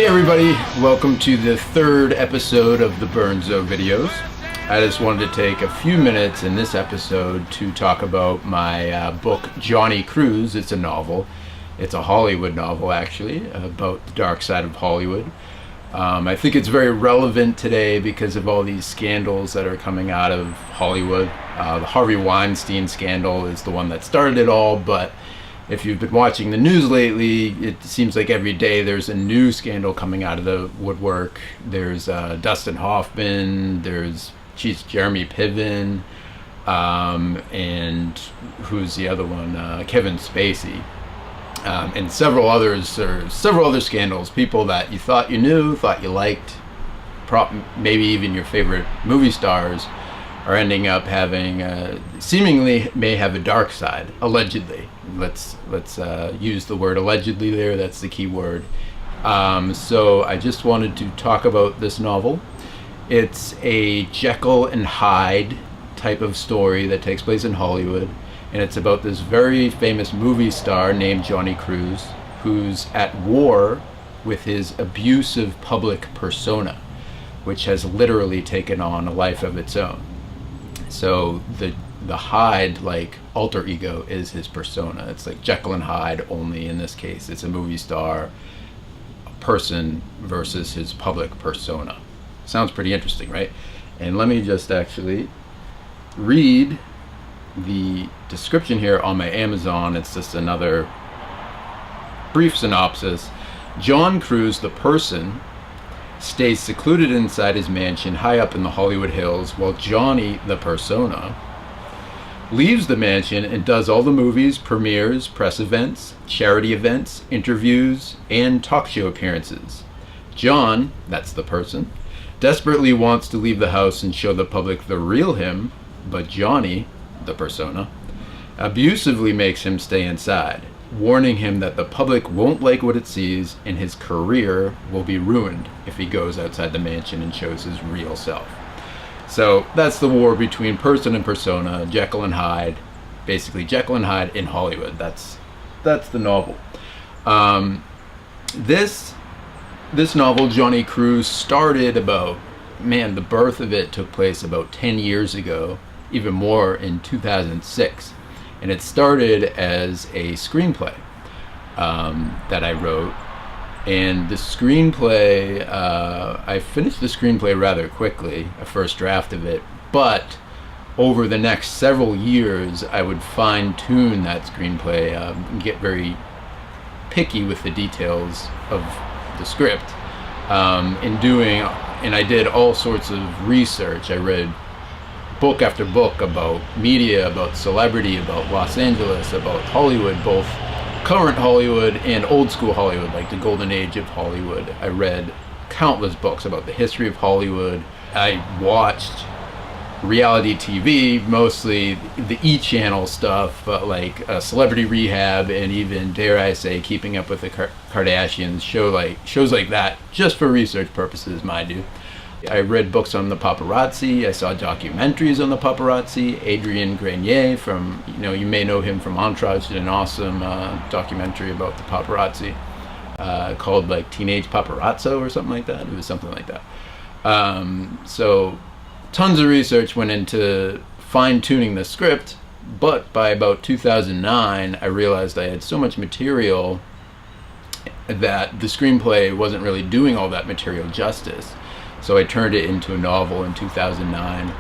everybody, welcome to the third episode of the BURNZO videos. I just wanted to take a few minutes in this episode to talk about my book Johnny Cruise. It's a novel. It's a Hollywood novel, actually, about the dark side of Hollywood. I think it's very relevant today because of all these scandals that are coming out of Hollywood. The Harvey Weinstein scandal is the one that started it all, but if you've been watching the news lately, it seems like every day there's a new scandal coming out of the woodwork. There's Dustin Hoffman, there's Jeremy Piven, and who's the other one? Kevin Spacey. And several other scandals. People that you thought you knew, thought you liked, maybe even your favorite movie stars, are ending up having seemingly may have a dark side. Allegedly, let's use the word allegedly there. That's the key word. So I just wanted to talk about this novel. It's a Jekyll and Hyde type of story that takes place in Hollywood. And it's about this very famous movie star named Johnny Cruise, who's at war with his abusive public persona, which has literally taken on a life of its own. So the Hyde, like, alter ego is his persona. It's like Jekyll and Hyde, only in this case it's a movie star, a person versus his public persona. Sounds pretty interesting, right? And let me just actually read the description here on my Amazon. It's just another brief synopsis. John Cruise, the person, stays secluded inside his mansion high up in the Hollywood Hills, while Johnny, the persona, leaves the mansion and does all the movies, premieres, press events, charity events, interviews, and talk show appearances. John, that's the person, desperately wants to leave the house and show the public the real him, but Johnny, the persona, abusively makes him stay inside, warning him that the public won't like what it sees and his career will be ruined if he goes outside the mansion and shows his real self. So that's the war between person and persona, Jekyll and Hyde, basically Jekyll and Hyde in Hollywood. That's the novel. This novel, Johnny Cruise, started the birth of it took place about 10 years ago, even more in 2006. And it started as a screenplay that I wrote. And the screenplay, I finished the screenplay rather quickly, a first draft of it. But over the next several years, I would fine-tune that screenplay and get very picky with the details of the script. And I did all sorts of research. I read book after book about media, about celebrity, about Los Angeles, about Hollywood, both current Hollywood and old school Hollywood, like the golden age of Hollywood. I read countless books about the history of Hollywood. I watched reality TV, mostly the E-channel stuff, like Celebrity Rehab, and even, dare I say, Keeping Up with the Kardashians, shows like that, just for research purposes, mind you. I read books on the paparazzi. I saw documentaries on the paparazzi. Adrian Grenier from, you may know him from Entourage, did an awesome documentary about the paparazzi called like Teenage Paparazzo or something like that. It was something like that. So tons of research went into fine-tuning the script, but by about 2009, I realized I had so much material that the screenplay wasn't really doing all that material justice. So I turned it into a novel in 2009,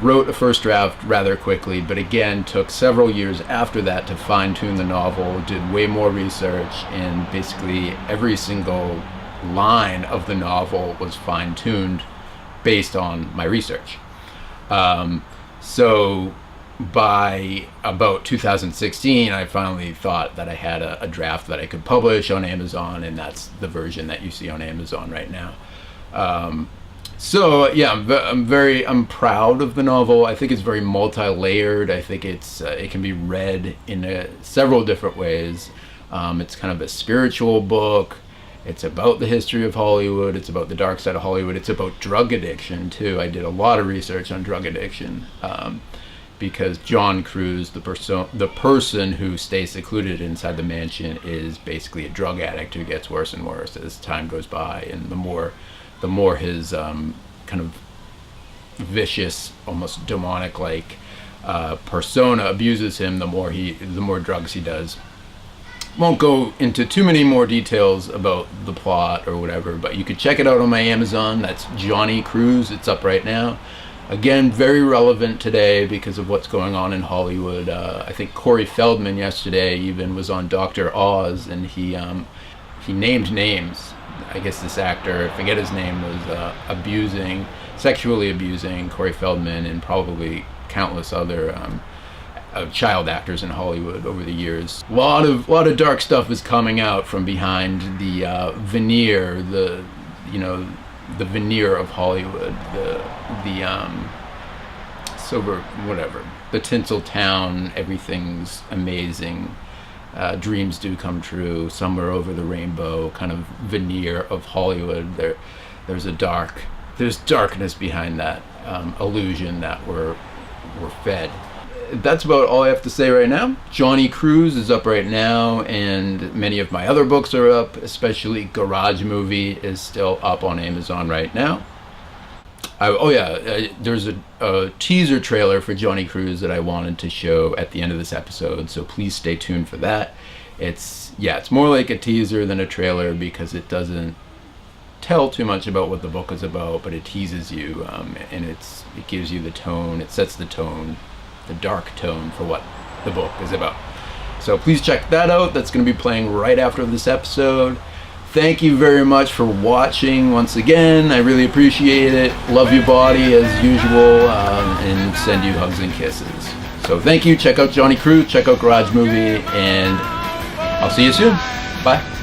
wrote a first draft rather quickly, but again took several years after that to fine-tune the novel, did way more research, and basically every single line of the novel was fine-tuned based on my research. So by about 2016, I finally thought that I had a draft that I could publish on Amazon, and that's the version that you see on Amazon right now. So yeah, I'm proud of the novel. I think it's very multi-layered. I think it can be read in several different ways. It's kind of a spiritual book. It's about the history of Hollywood. It's about the dark side of Hollywood. It's about drug addiction too. I did a lot of research on drug addiction. because John Cruz, the person who stays secluded inside the mansion, is basically a drug addict who gets worse and worse as time goes by, and the more his kind of vicious, almost demonic-like persona abuses him, the more drugs he does. Won't go into too many more details about the plot or whatever, but you could check it out on my Amazon. That's Johnny Cruz. It's up right now. Again, very relevant today because of what's going on in Hollywood. I think Corey Feldman yesterday even was on Dr. Oz, and he named names. I guess this actor, I forget his name, was sexually abusing Corey Feldman and probably countless other child actors in Hollywood over the years. A lot of dark stuff is coming out from behind the veneer, the veneer of Hollywood, the silver, whatever, the Tinseltown, everything's amazing, dreams do come true, somewhere over the rainbow kind of veneer of Hollywood. There's darkness behind that illusion that we're fed. That's about all I have to say right now. Johnny Cruz is up right now, and many of my other books are up, especially Garage Movie is still up on Amazon right now. There's a teaser trailer for Johnny Cruz that I wanted to show at the end of this episode, so please stay tuned for that. It's more like a teaser than a trailer because it doesn't tell too much about what the book is about, but it teases you, and it gives you the tone, it sets the tone, the dark tone for what the book is about. So please check that out. That's going to be playing right after this episode. Thank you very much for watching once again. I really appreciate it. Love your body as usual, and send you hugs and kisses. So thank you. Check out Johnny Cruz, check out Garage Movie, and I'll see you soon. Bye.